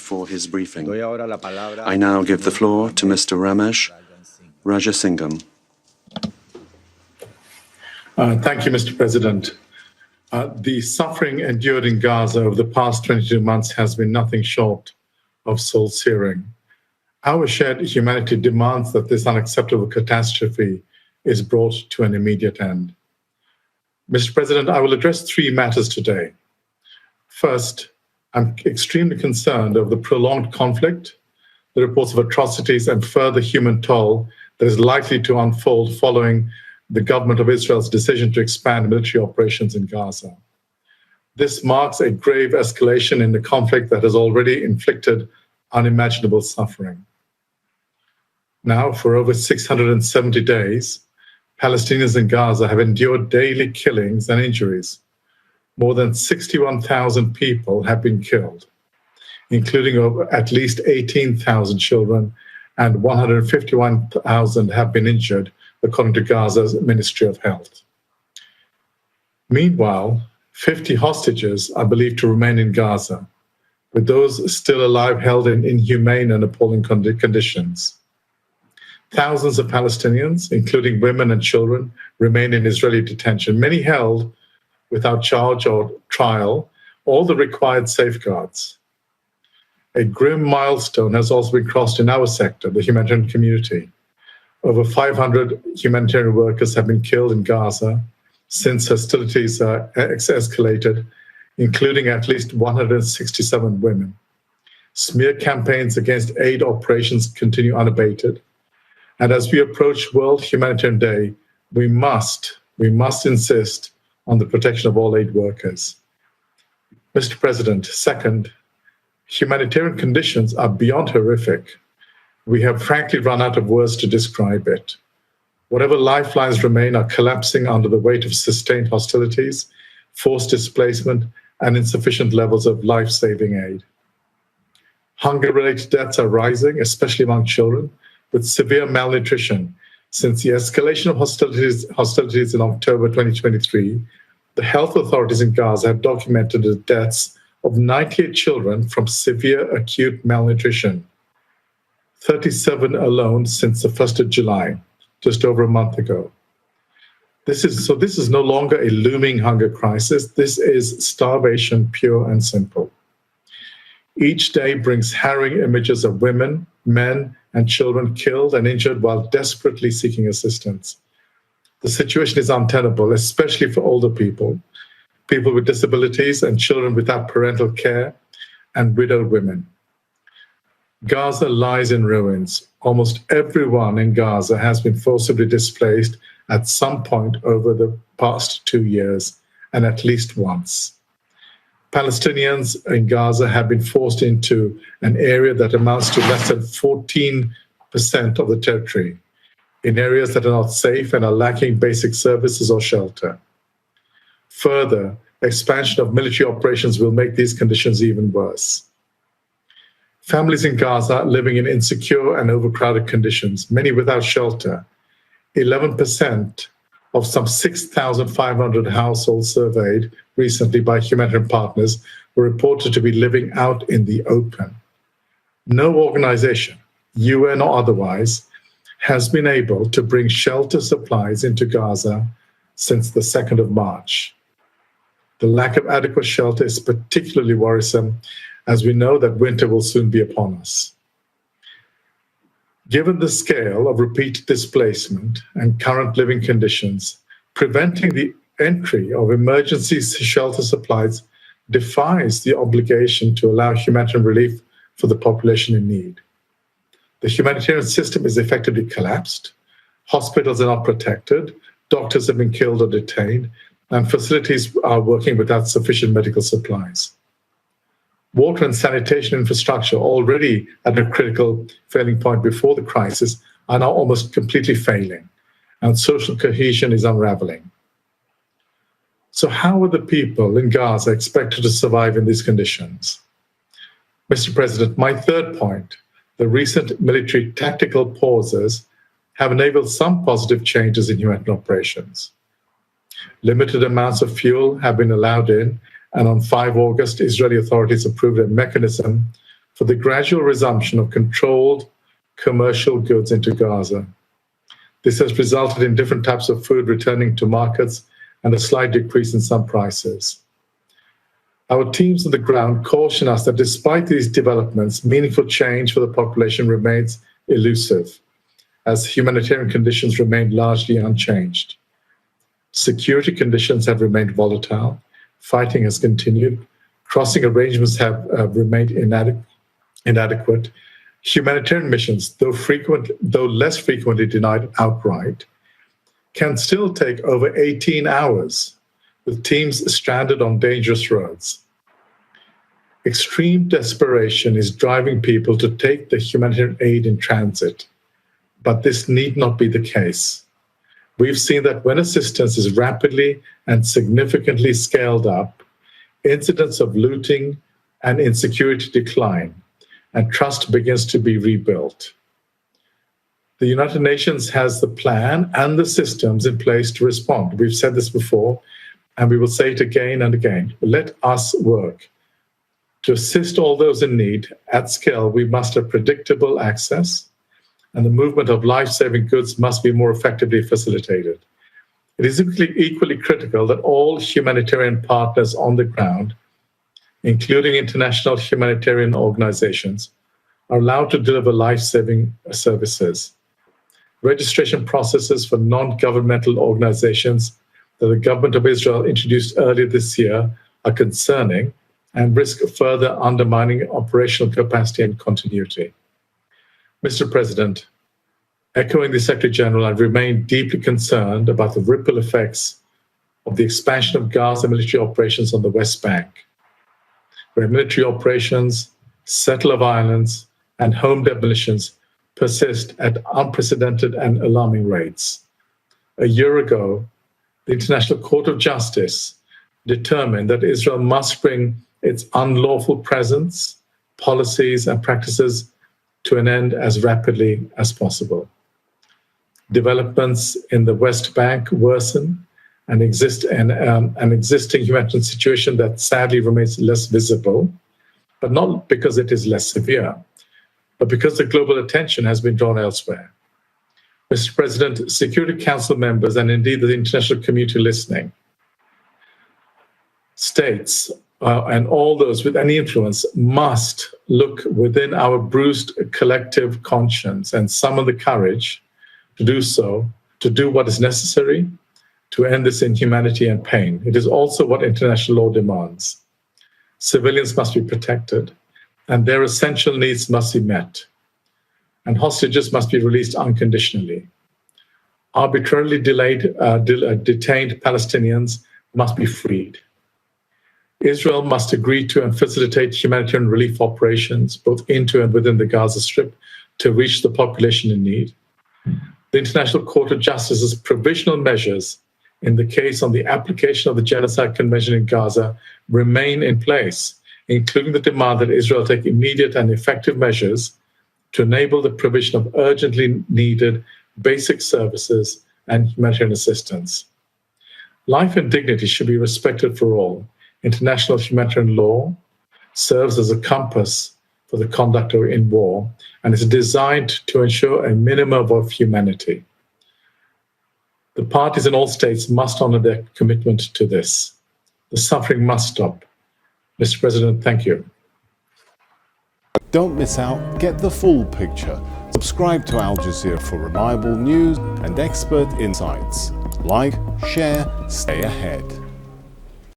for his briefing. I now give the floor to Mr. Ramesh Rajasingham. Thank you, Mr. President. The suffering endured in Gaza over the past 22 months has been nothing short of soul-searing. Our shared humanity demands that this unacceptable catastrophe is brought to an immediate end. Mr. President, I will address three matters today. First, I'm extremely concerned over the prolonged conflict, the reports of atrocities and further human toll that is likely to unfold following the government of Israel's decision to expand military operations in Gaza. This marks a grave escalation in the conflict that has already inflicted unimaginable suffering. Now, for over 670 days, Palestinians in Gaza have endured daily killings and injuries. More than 61,000 people have been killed, including over at least 18,000 children, and 151,000 have been injured, according to Gaza's Ministry of Health. Meanwhile, 50 hostages are believed to remain in Gaza, with those still alive held in inhumane and appalling conditions. Thousands of Palestinians, including women and children, remain in Israeli detention, many held without charge or trial, all the required safeguards. A grim milestone has also been crossed in our sector, the humanitarian community. Over 500 humanitarian workers have been killed in Gaza since hostilities escalated, including at least 167 women. Smear campaigns against aid operations continue unabated. And as we approach World Humanitarian Day, we must insist on the protection of all aid workers. Mr. President, second, humanitarian conditions are beyond horrific. We have frankly run out of words to describe it. Whatever lifelines remain are collapsing under the weight of sustained hostilities, forced displacement, and insufficient levels of life-saving aid. Hunger-related deaths are rising, especially among children, with severe malnutrition. Since the escalation of hostilities in October 2023, the health authorities in Gaza have documented the deaths of 98 children from severe acute malnutrition, 37 alone since the 1st of July, just over a month ago. This is no longer a looming hunger crisis. This is starvation, pure and simple. Each day brings harrowing images of women, men, and children killed and injured while desperately seeking assistance. The situation is untenable, especially for older people, people with disabilities, and children without parental care, and widowed women. Gaza lies in ruins. Almost everyone in Gaza has been forcibly displaced at some point over the past 2 years, and at least once. Palestinians in Gaza have been forced into an area that amounts to less than 14% of the territory, in areas that are not safe and are lacking basic services or shelter. Further, expansion of military operations will make these conditions even worse. Families in Gaza living in insecure and overcrowded conditions, many without shelter. 11% of some 6,500 households surveyed recently by humanitarian partners were reported to be living out in the open. No organization, UN or otherwise, has been able to bring shelter supplies into Gaza since the 2nd of March. The lack of adequate shelter is particularly worrisome, as we know that winter will soon be upon us. Given the scale of repeated displacement and current living conditions, preventing the entry of emergency shelter supplies defies the obligation to allow humanitarian relief for the population in need. The humanitarian system is effectively collapsed, hospitals are not protected, doctors have been killed or detained, and facilities are working without sufficient medical supplies. Water and sanitation infrastructure, already at a critical failing point before the crisis, are now almost completely failing, and social cohesion is unraveling. So how are the people in Gaza expected to survive in these conditions? Mr. President, my third point, the recent military tactical pauses have enabled some positive changes in humanitarian operations. Limited amounts of fuel have been allowed in, and on 5 August, Israeli authorities approved a mechanism for the gradual resumption of controlled commercial goods into Gaza. This has resulted in different types of food returning to markets and a slight decrease in some prices. Our teams on the ground caution us that despite these developments, meaningful change for the population remains elusive, as humanitarian conditions remain largely unchanged. Security conditions have remained volatile, fighting has continued, crossing arrangements have remained inadequate. Humanitarian missions, though less frequently denied outright, can still take over 18 hours, with teams stranded on dangerous roads. Extreme desperation is driving people to take the humanitarian aid in transit, but this need not be the case. We've seen that when assistance is rapidly and significantly scaled up, incidents of looting and insecurity decline, and trust begins to be rebuilt. The United Nations has the plan and the systems in place to respond. We've said this before, and we will say it again and again. Let us work. To assist all those in need at scale, we must have predictable access, and the movement of life-saving goods must be more effectively facilitated. It is equally critical that all humanitarian partners on the ground, including international humanitarian organizations, are allowed to deliver life-saving services. Registration processes for non-governmental organizations that the government of Israel introduced earlier this year are concerning and risk further undermining operational capacity and continuity. Mr. President, echoing the Secretary General, I remain deeply concerned about the ripple effects of the expansion of Gaza military operations on the West Bank, where military operations, settler violence, and home demolitions persist at unprecedented and alarming rates. A year ago, the International Court of Justice determined that Israel must bring its unlawful presence, policies, and practices to an end as rapidly as possible. Developments in the West Bank worsen and an existing humanitarian situation that sadly remains less visible, but not because it is less severe, but because the global attention has been drawn elsewhere. Mr. President, Security Council members, and indeed the international community listening, states and all those with any influence must look within our bruised collective conscience and summon the courage to do so, to do what is necessary to end this inhumanity and pain. It is also what international law demands. Civilians must be protected, and their essential needs must be met, and hostages must be released unconditionally. Arbitrarily detained Palestinians must be freed. Israel must agree to and facilitate humanitarian relief operations, both into and within the Gaza Strip, to reach the population in need. The International Court of Justice's provisional measures in the case on the application of the Genocide Convention in Gaza remain in place, including the demand that Israel take immediate and effective measures to enable the provision of urgently needed basic services and humanitarian assistance. Life and dignity should be respected for all. International humanitarian law serves as a compass for the conduct in war and is designed to ensure a minimum of humanity. The parties in all states must honor their commitment to this. The suffering must stop. Mr. President, thank you. Don't miss out, get the full picture. Subscribe to Al Jazeera for reliable news and expert insights. Like, share, stay ahead.